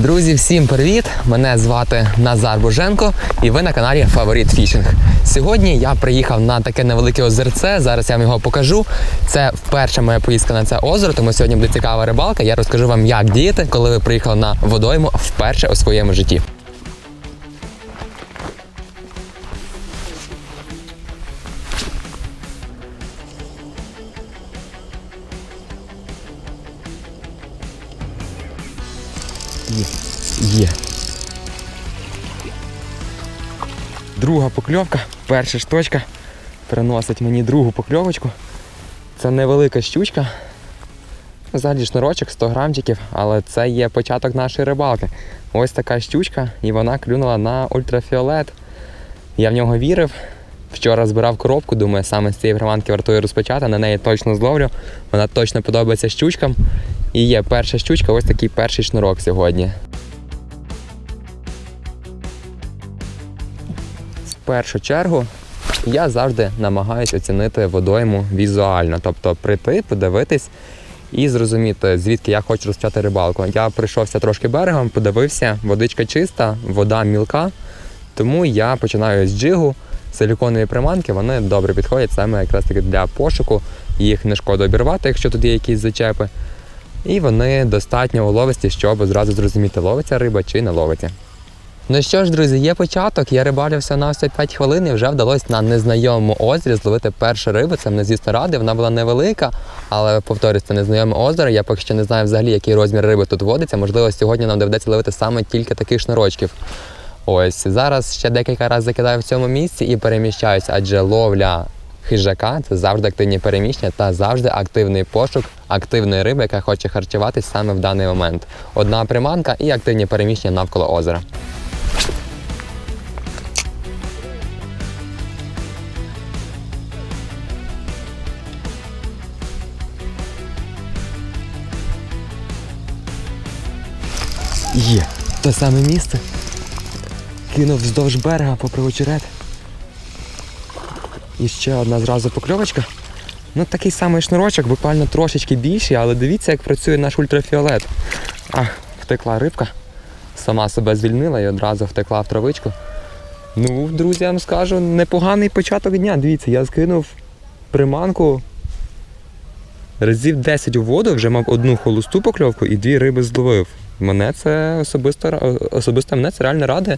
Друзі, всім привіт! Мене звати Назар Боженко і ви на каналі Фаворит Фішинг. Сьогодні я приїхав на таке невелике озерце, зараз я вам його покажу. Це вперше моя поїздка на це озеро, тому сьогодні буде цікава рибалка. Я розкажу вам, як діяти, коли ви приїхали на водойму вперше у своєму житті. Є. Друга покльовка, перша штучка приносить мені другу покльовочку. Це невелика щучка. Взагалі шнурочок, 100 грамчиків, але це є початок нашої рибалки. Ось така щучка, і вона клюнула на ультрафіолет. Я в нього вірив. Вчора збирав коробку, думаю, саме з цієї приманки вартує розпочати, на неї точно зловлю. Вона точно подобається щучкам. І є перша щучка, ось такий перший шнурок сьогодні. В першу чергу я завжди намагаюся оцінити водойму візуально, тобто прийти, подивитись і зрозуміти, звідки я хочу розпочати рибалку. Я прийшовся трошки берегом, подивився, водичка чиста, вода мілка, тому я починаю з джигу. Силіконові приманки, вони добре підходять саме якраз таки для пошуку, їх не шкода обірвати, якщо тут є якісь зачепи. І вони достатньо уловисті, щоб зразу зрозуміти, ловиться риба чи не ловиться. Ну що ж, друзі, є початок, я рибалився на 5 хвилин і вже вдалося на незнайомому озері зловити першу рибу. Це мене, звісно, радий, вона була невелика, але, повторюсь, це незнайоме озеро, я поки що не знаю взагалі, який розмір риби тут водиться. Можливо, сьогодні нам доведеться ловити саме тільки таких шнурочків. Ось, зараз ще декілька разів закидаю в цьому місці і переміщаюся, адже ловля хижака – це завжди активні переміщення та завжди активний пошук активної риби, яка хоче харчуватись саме в даний момент. Одна приманка і активні переміщення навколо озера. Є, те саме місце. Кинув вздовж берега попри очерет. І ще одна зразу покльовочка. Ну такий самий шнурочок, буквально трошечки більший, але дивіться, як працює наш ультрафіолет. Втекла рибка. Сама себе звільнила і одразу втекла в травичку. Ну, друзі, я вам скажу, непоганий початок дня. Дивіться, я скинув приманку разів 10 у воду, вже мав одну холосту покльовку і 2 риби зловив. Мене це особисто мене це реально радує.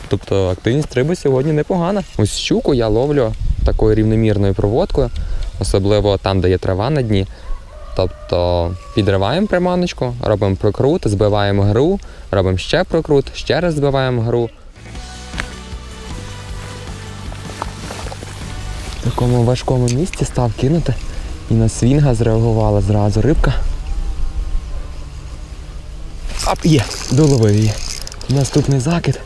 Тобто активність риби сьогодні непогана. Ось щуку я ловлю такою рівномірною проводкою, особливо там, де є трава на дні. Тобто підриваємо приманочку, робимо прокрут, збиваємо гру, робимо ще прокрут, ще раз збиваємо гру. В такому важкому місці став кинути і на свінга зреагувала зразу рибка. Є, доловив її. Наступний закид.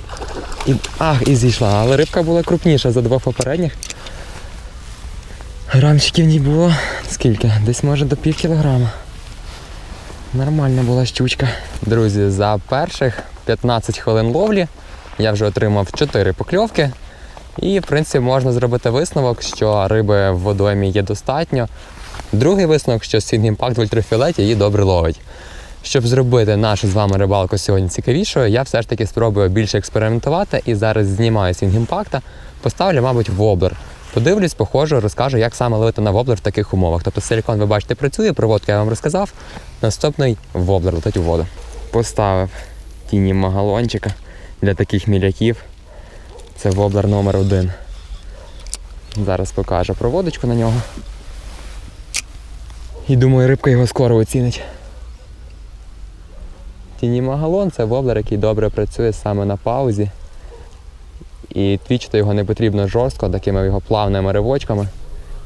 І зійшла, але рибка була крупніша за 2 попередніх. Грамчиків в ній було, скільки? Десь може до пів кілограма. Нормальна була щучка. Друзі, за перших 15 хвилин ловлі я вже отримав 4 покльовки. І, в принципі, можна зробити висновок, що риби в водоймі є достатньо. Другий висновок, що Swing Impact в ультрафіолеті її добре ловить. Щоб зробити нашу з вами рибалку сьогодні цікавішою, я все ж таки спробую більше експериментувати і зараз знімаю Swing Impact, поставлю, мабуть, воблер. Подивлюсь, походжу, розкажу, як саме ловити на воблер в таких умовах. Тобто силікон, ви бачите, працює, проводку я вам розказав, наступний воблер летить у воду. Поставив тіні магалончика для таких міляків. Це воблер номер 1. Зараз покажу проводочку на нього. І думаю, рибка його скоро оцінить. Тіні магалон – це воблер, який добре працює саме на паузі. І твічити його не потрібно жорстко, такими його плавними ривочками.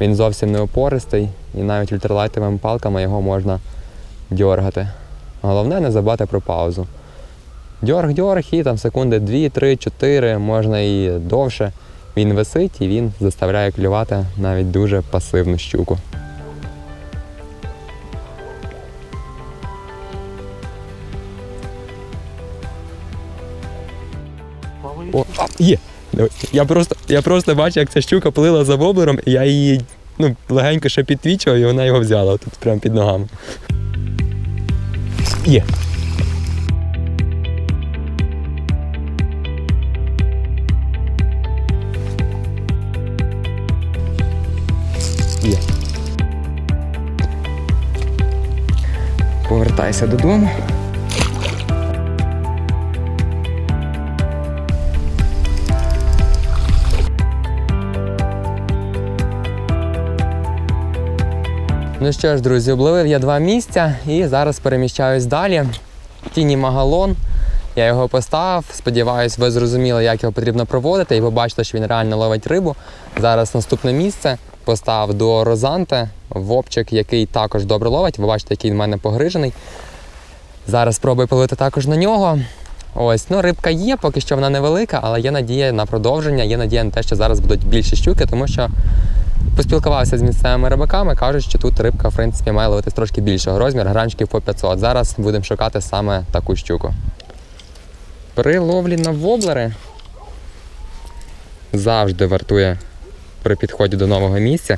Він зовсім не опористий і навіть ультралайтовими палками його можна дьоргати. Головне не забувати про паузу. Дьорг і там секунди 2, 3, 4, можна і довше. Він висить і він заставляє клювати навіть дуже пасивну щуку. Є! Я просто бачу, як ця щука плила за воблером, і я її легенько ще підтвічував, і вона його взяла тут прямо під ногами. Є! повертаюся додому. Ну що ж, друзі, обловив я 2 місця і зараз переміщаюсь далі. Тіні Магалон. Я його поставив, сподіваюсь, ви зрозуміли, як його потрібно проводити і побачите, що він реально ловить рибу. Зараз наступне місце поставив до Розанте, вовчик, який також добре ловить. Ви бачите, який в мене погрижений. Зараз спробую полити також на нього. Ось, ну рибка є, поки що вона невелика, але є надія на продовження, є надія на те, що зараз будуть більші щуки, тому що поспілкувався з місцевими рибаками, кажуть, що тут рибка, в принципі, має ловити трошки більшого розміру, грамчиків по 500. Зараз будемо шукати саме таку щуку. При ловлі на воблери завжди вартує при підході до нового місця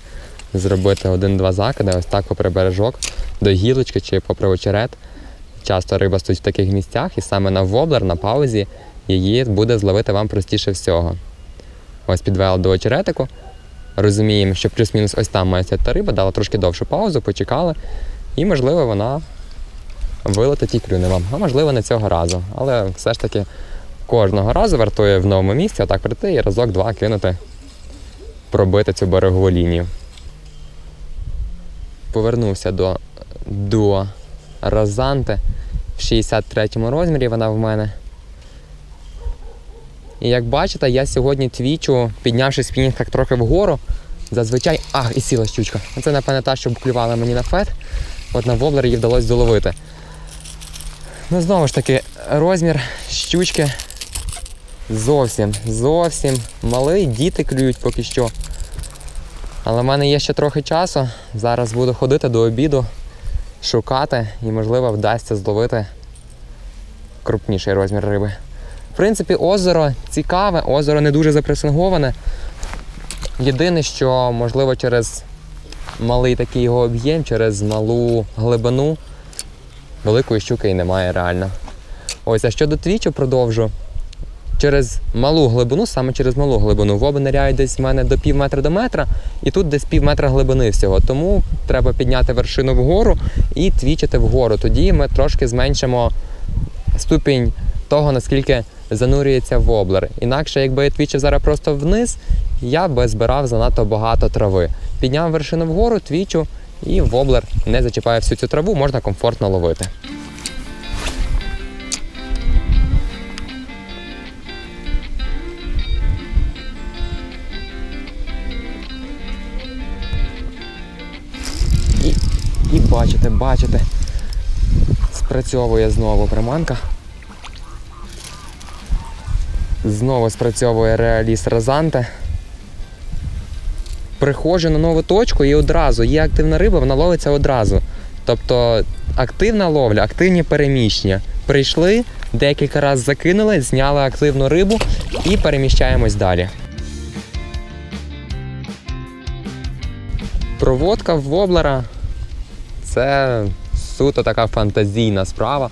зробити 1-2 закиди, ось так попри бережок, до гілочки чи попри очерет. Часто риба стоїть в таких місцях і саме на воблер, на паузі, її буде зловити вам простіше всього. Ось підвели до очеретику. Розуміємо, що плюс-мінус ось там має сидіти риба, дала трошки довшу паузу, почекали, і, можливо, вона вилетить і клюне вам. А можливо, не цього разу. Але все ж таки кожного разу вартує в новому місці отак прийти і разок-два кинути, пробити цю берегову лінію. Повернувся до Розанте в 63-му розмірі, вона в мене. І як бачите, я сьогодні твічу, піднявши спінінг так трохи вгору. Зазвичай... і сіла щучка. Це, напевне, та, що клювала мені на фет. От на воблер її вдалося доловити. Ну, знову ж таки, розмір щучки зовсім малий. Діти клюють поки що. Але в мене є ще трохи часу. Зараз буду ходити до обіду, шукати і, можливо, вдасться зловити крупніший розмір риби. В принципі, озеро цікаве, озеро не дуже запресинговане. Єдине, що, можливо, через малий такий його об'єм, через малу глибину, великої щуки і немає реально. Ось, а щодо твічу продовжу. Через малу глибину, саме через малу глибину, воби ниряють десь в мене до пів метра до метра, і тут десь пів метра глибини всього. Тому треба підняти вершину вгору і твічити вгору. Тоді ми трошки зменшимо ступінь того, наскільки занурюється воблер. Інакше, якби я твічив зараз просто вниз, я би збирав занадто багато трави. Підняв вершину вгору, твічу, і воблер не зачіпає всю цю траву, можна комфортно ловити. І бачите, спрацьовує знову приманка. Знову спрацьовує Реаліс Розанте. Приходжу на нову точку і одразу є активна риба, вона ловиться одразу. Тобто активна ловля, активні переміщення. Прийшли, декілька разів закинули, зняли активну рибу і переміщаємось далі. Проводка в воблера – це суто така фантазійна справа.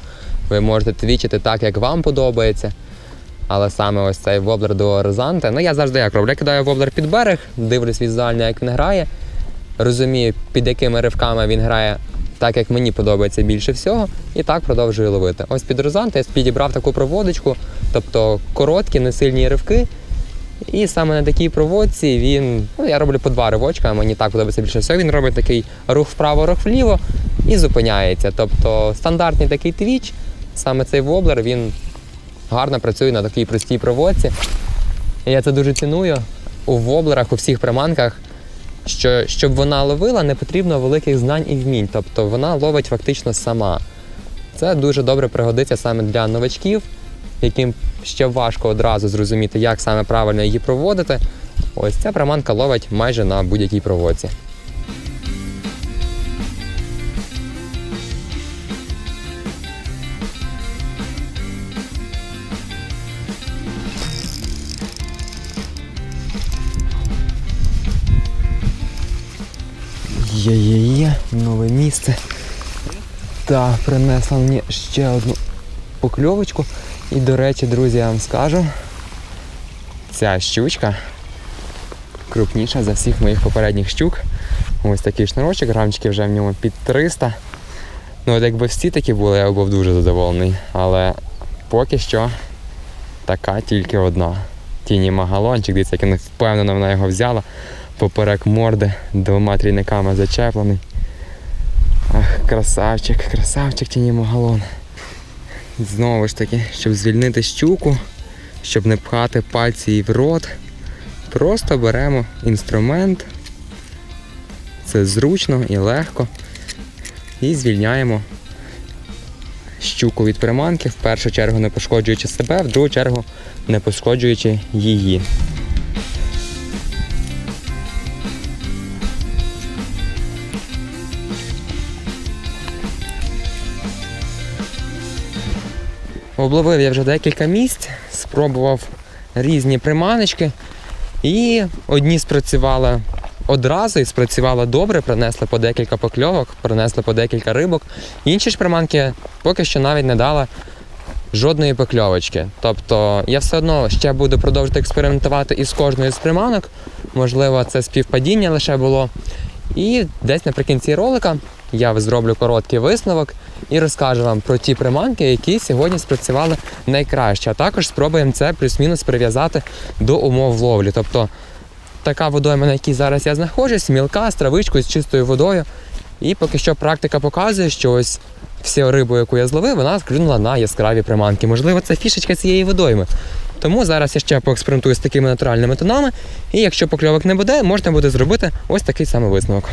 Ви можете твічити так, як вам подобається. Але саме ось цей воблер до Розанте, я завжди як роблю, я кидаю воблер під берег, дивлюсь візуально, як він грає, розумію, під якими ривками він грає так, як мені подобається більше всього, і так продовжую ловити. Ось під Розанте я підібрав таку проводочку, тобто короткі, несильні ривки, і саме на такій проводці він, я роблю по 2 ривочка, мені так подобається більше всього, він робить такий рух вправо, рух вліво і зупиняється. Тобто стандартний такий твіч, саме цей воблер, він гарно працює на такій простій проводці. І я це дуже ціную. У воблерах, у всіх приманках, що щоб вона ловила, не потрібно великих знань і вмінь. Тобто вона ловить фактично сама. Це дуже добре пригодиться саме для новачків, яким ще важко одразу зрозуміти, як саме правильно її проводити. Ось ця приманка ловить майже на будь-якій проводці. Є, нове місце. Так, принесла мені ще одну покльовочку. І, до речі, друзі, я вам скажу, ця щучка крупніша за всіх моїх попередніх щук. Ось такий шнурочок, грамчики вже в ньому під 300. Ну от якби всі такі були, я був дуже задоволений. Але поки що така тільки одна. Тіні Магалончик, дивіться, як впевнено вона його взяла. Поперек морди 2 трійниками зачеплений. Ах, красавчик Тіні Магалон. Знову ж таки, щоб звільнити щуку, щоб не пхати пальці їй в рот, просто беремо інструмент. Це зручно і легко. І звільняємо щуку від приманки, в першу чергу не пошкоджуючи себе, в другу чергу не пошкоджуючи її. Обловив я вже декілька місць, спробував різні приманочки і одні спрацювали одразу і спрацювала добре, принесли по декілька покльовок, принесли по декілька рибок. Інші ж приманки поки що навіть не дали жодної покльовочки. Тобто я все одно ще буду продовжувати експериментувати із кожною з приманок. Можливо, це співпадіння лише було. І десь наприкінці ролика я зроблю короткий висновок і розкажу вам про ті приманки, які сьогодні спрацювали найкраще. А також спробуємо це плюс-мінус прив'язати до умов ловлі. Тобто така водойма, на якій зараз я знаходжусь, мілка, з травичкою, з чистою водою. І поки що практика показує, що ось всю рибу, яку я зловив, вона клюнула на яскраві приманки. Можливо, це фішечка цієї водойми. Тому зараз я ще поекспериментую з такими натуральними тонами. І якщо покльовок не буде, можна буде зробити ось такий самий висновок.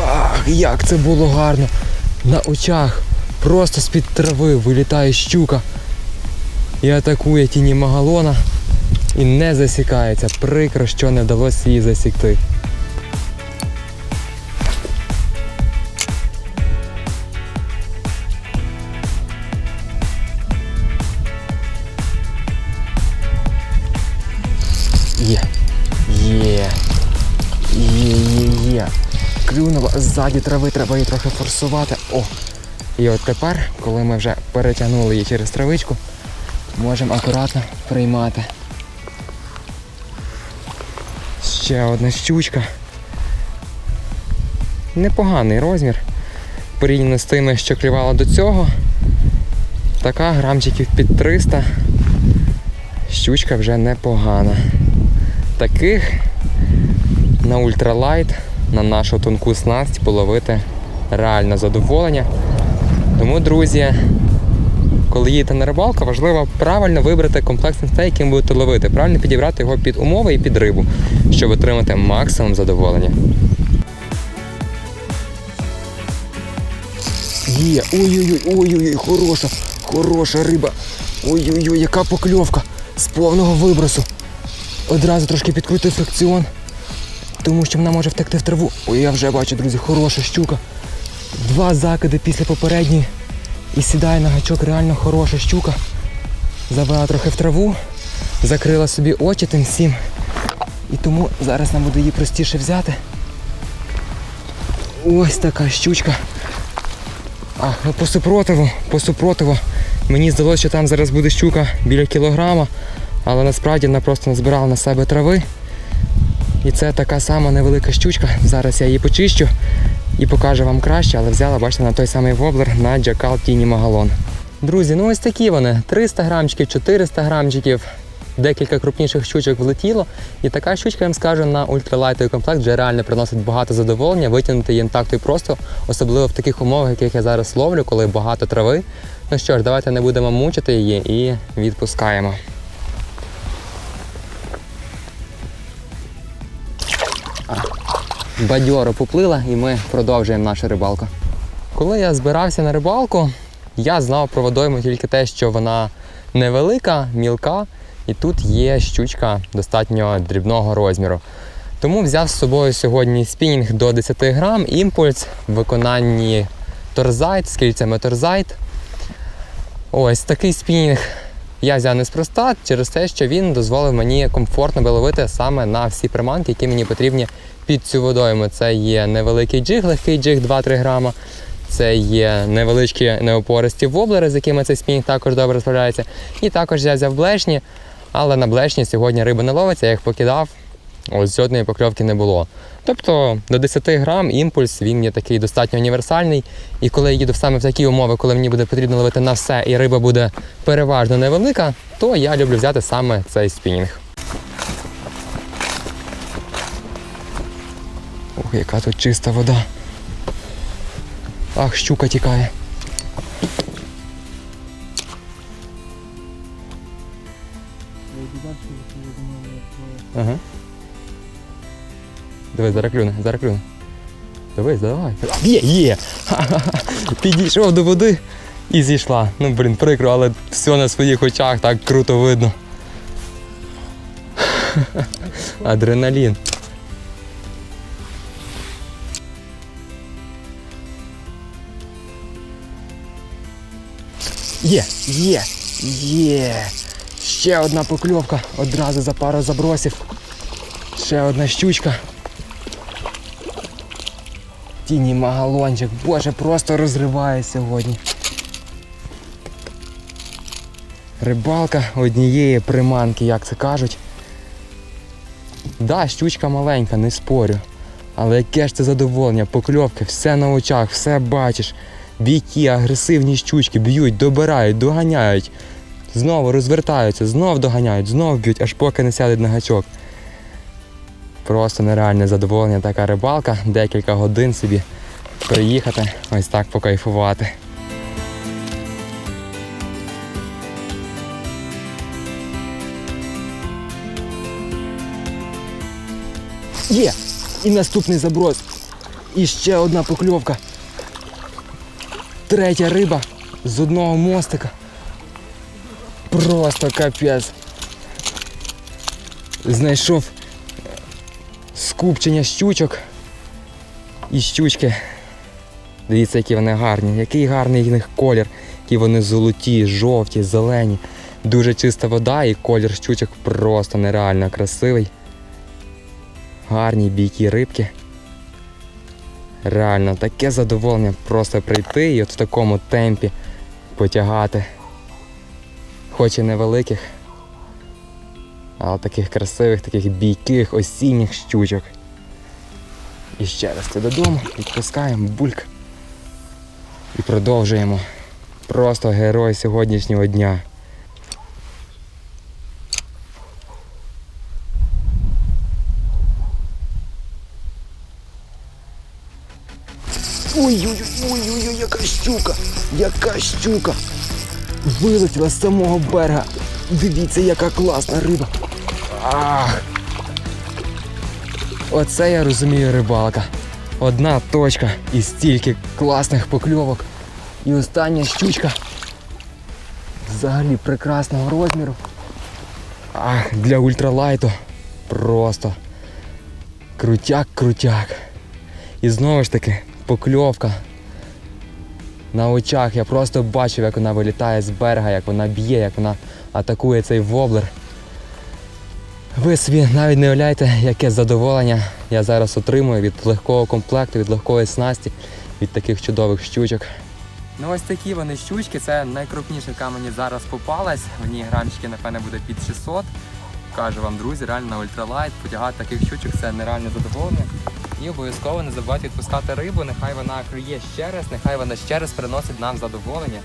Ах, як це було гарно! На очах просто з-під трави вилітає щука і атакує Тіні Магалона і не засікається. Прикро, що не вдалося її засікти. Є. Клюнула ззаді трави, треба її трохи форсувати. О! І от тепер, коли ми вже перетягнули її через травичку, можемо акуратно приймати. Ще одна щучка. Непоганий розмір. Порівняно з тими, що клювала до цього. Така грамчиків під 300. Щучка вже непогана. Таких на ультралайт, на нашу тонку снасть половити реально задоволення. Тому, друзі, коли їдете на рибалку, важливо правильно вибрати комплект снастей, яким будете ловити. Правильно підібрати його під умови і під рибу, щоб отримати максимум задоволення. Є, ой-ой-ой, хороша риба. Ой-ой-ой, яка покльовка з повного вибросу. Одразу трошки підкрутив фрикціон, тому що вона може втекти в траву. Ой, я вже бачу, друзі, хороша щука. 2 закиди після попередньої і сідає на гачок, реально хороша щука. Завела трохи в траву, закрила собі очі тим всім. І тому зараз нам буде її простіше взяти. Ось така щучка. Ну по супротиву. Мені здалося, що там зараз буде щука біля кілограма, але насправді вона просто назбирала на себе трави. І це така сама невелика щучка. Зараз я її почищу і покажу вам краще, але взяла, бачите, на той самий воблер, на Джакал Тіні Магалон. Друзі, ну ось такі вони. 300 грамчиків, 400 грамчиків, декілька крупніших щучок влетіло. І така щучка, я вам скажу, на ультралайтовий комплект вже реально приносить багато задоволення. Витягнути її так то й просто, особливо в таких умовах, яких я зараз ловлю, коли багато трави. Ну що ж, давайте не будемо мучити її і відпускаємо. Бадьоро поплила і ми продовжуємо нашу рибалку. Коли я збирався на рибалку, я знав про водойму тільки те, що вона невелика, мілка, і тут є щучка достатньо дрібного розміру. Тому взяв з собою сьогодні спінінг до 10 грам, імпульс в виконанні торзайт, з кільцями торзайт. Ось такий спінінг я взяв неспроста через те, що він дозволив мені комфортно виловити саме на всі приманки, які мені потрібні під цю водойму. Це є невеликий джиг, легкий джиг 2-3 грама. Це є невеличкі неопористі воблери, з якими цей спінінг також добре справляється. І також я взяв блешні, але на блешні сьогодні риба не ловиться, я їх покидав. Ось жодної покльовки не було. Тобто до 10 грам імпульс, він є такий достатньо універсальний. І коли я їду саме в такі умови, коли мені буде потрібно ловити на все і риба буде переважно невелика, то я люблю взяти саме цей спінінг. Ох, яка тут чиста вода. Ах, щука тікає. Ага. Дивись, зараз клюне. Дивись, давай. Є! Ха-ха-ха. Підійшов до води і зійшла. Ну, блін, прикро, але все на своїх очах так круто видно. Адреналін. Є! Ще одна покльовка, одразу за пару забросів. Ще одна щучка. Тіні магалончик, боже, просто розриває сьогодні. Рибалка однієї приманки, як це кажуть. Да, щучка маленька, не спорю. Але яке ж це задоволення, покльовки, все на очах, все бачиш. Бійки, агресивні щучки б'ють, добирають, доганяють. Знову розвертаються, знов доганяють, знов б'ють, аж поки не сядуть на гачок. Просто нереальне задоволення така рибалка, декілька годин собі приїхати, ось так покайфувати. Є! І наступний заброс. І ще одна покльовка. Третя риба з одного мостика. Просто капець. Знайшов скупчення щучок. І щучки. Дивіться, які вони гарні. Який гарний їх колір. Які вони золоті, жовті, зелені. Дуже чиста вода і колір щучок просто нереально красивий. Гарні бійкі рибки. Реально, таке задоволення просто прийти і от в такому темпі потягати. Хоч і невеликих, але таких красивих, таких бійких, осінніх щучок. І ще раз це додому, відпускаємо, бульк. І продовжуємо. Просто герой сьогоднішнього дня. Ой-ой-ой, яка щука! Вилетіла з самого берега. Дивіться, яка класна риба. Ах! Оце я розумію рибалка. Одна точка і стільки класних покльовок. І остання щучка. Взагалі прекрасного розміру. Ах, для ультралайту просто крутяк. І знову ж таки покльовка. На очах я просто бачив, як вона вилітає з берега, як вона б'є, як вона атакує цей воблер. Ви собі навіть не уявляєте, яке задоволення я зараз отримую від легкого комплекту, від легкої снасті, від таких чудових щучок. Ну ось такі вони щучки, це найкрупніша, яка мені зараз попалась. В ній грамчики, напевне, буде під 600. Кажу вам, друзі, реально на ультралайт, потягати таких щучок – це нереальне задоволення. І обов'язково не забувайте відпускати рибу, нехай вона клює ще раз, нехай вона ще раз приносить нам задоволення.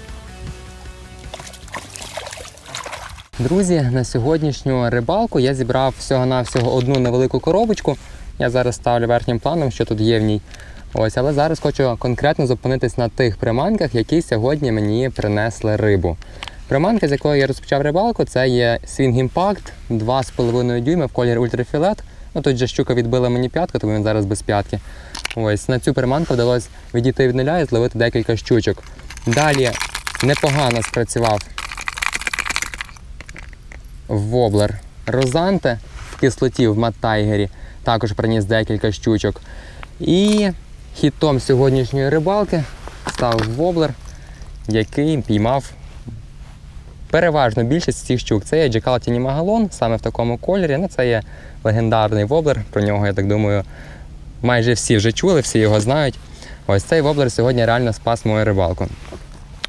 Друзі, на сьогоднішню рибалку я зібрав всього-навсього одну невелику коробочку. Я зараз ставлю верхнім планом, що тут є в ній. Ось, але зараз хочу конкретно зупинитись на тих приманках, які сьогодні мені принесли рибу. Приманка, з якої я розпочав рибалку, це є Swing Impact 2,5 дюйма в кольорі ультрафіолет. Ну, тут же щука відбила мені п'ятку, тому він зараз без п'ятки. Ось, на цю приманку вдалося відійти від нуля і зловити декілька щучок. Далі непогано спрацював воблер Розанте в кислоті в Мат-Тайгері. Також приніс декілька щучок. І хітом сьогоднішньої рибалки став воблер, який піймав переважно більшість цих щук. Це є Джекал Тіні Магалон, саме в такому кольорі. Ну, це є легендарний воблер, про нього, я так думаю, майже всі вже чули, всі його знають. Ось цей воблер сьогодні реально спас мою рибалку.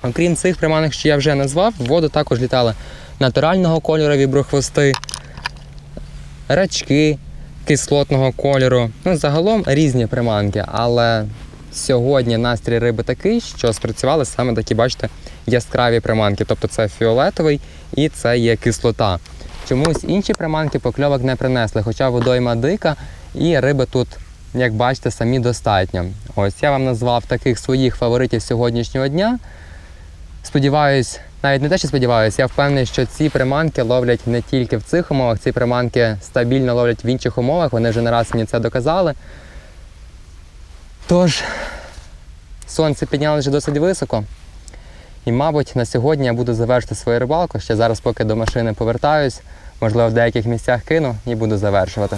Окрім цих приманок, що я вже назвав, в воду також літали натурального кольору віброхвости, рачки, кислотного кольору. Ну, загалом різні приманки, але сьогодні настрій риби такий, що спрацювали саме такі, бачите, яскраві приманки. Тобто це фіолетовий і це є кислота. Чомусь інші приманки покльовок не принесли, хоча водойма дика і риби тут, як бачите, самі достатньо. Ось я вам назвав таких своїх фаворитів сьогоднішнього дня. Сподіваюсь, навіть не те, що сподіваюсь, я впевнений, що ці приманки ловлять не тільки в цих умовах, ці приманки стабільно ловлять в інших умовах, вони вже не раз мені це доказали. Тож, сонце піднялося вже досить високо. І, мабуть, на сьогодні я буду завершити свою рибалку. Ще зараз, поки до машини повертаюсь, можливо, в деяких місцях кину і буду завершувати.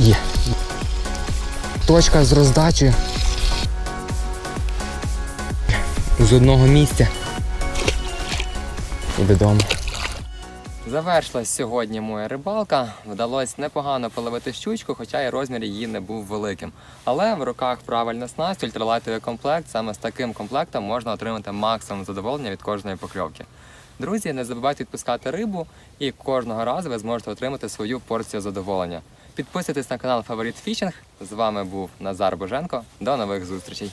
Є. Точка з роздачею. З одного місця. І додому. Завершилась сьогодні моя рибалка. Вдалося непогано половити щучку, хоча і розмір її не був великим. Але в руках правильна снасть, ультралайтовий комплект. Саме з таким комплектом можна отримати максимум задоволення від кожної покльовки. Друзі, не забувайте відпускати рибу, і кожного разу ви зможете отримати свою порцію задоволення. Підписуйтесь на канал Favorite Fishing. З вами був Назар Боженко. До нових зустрічей!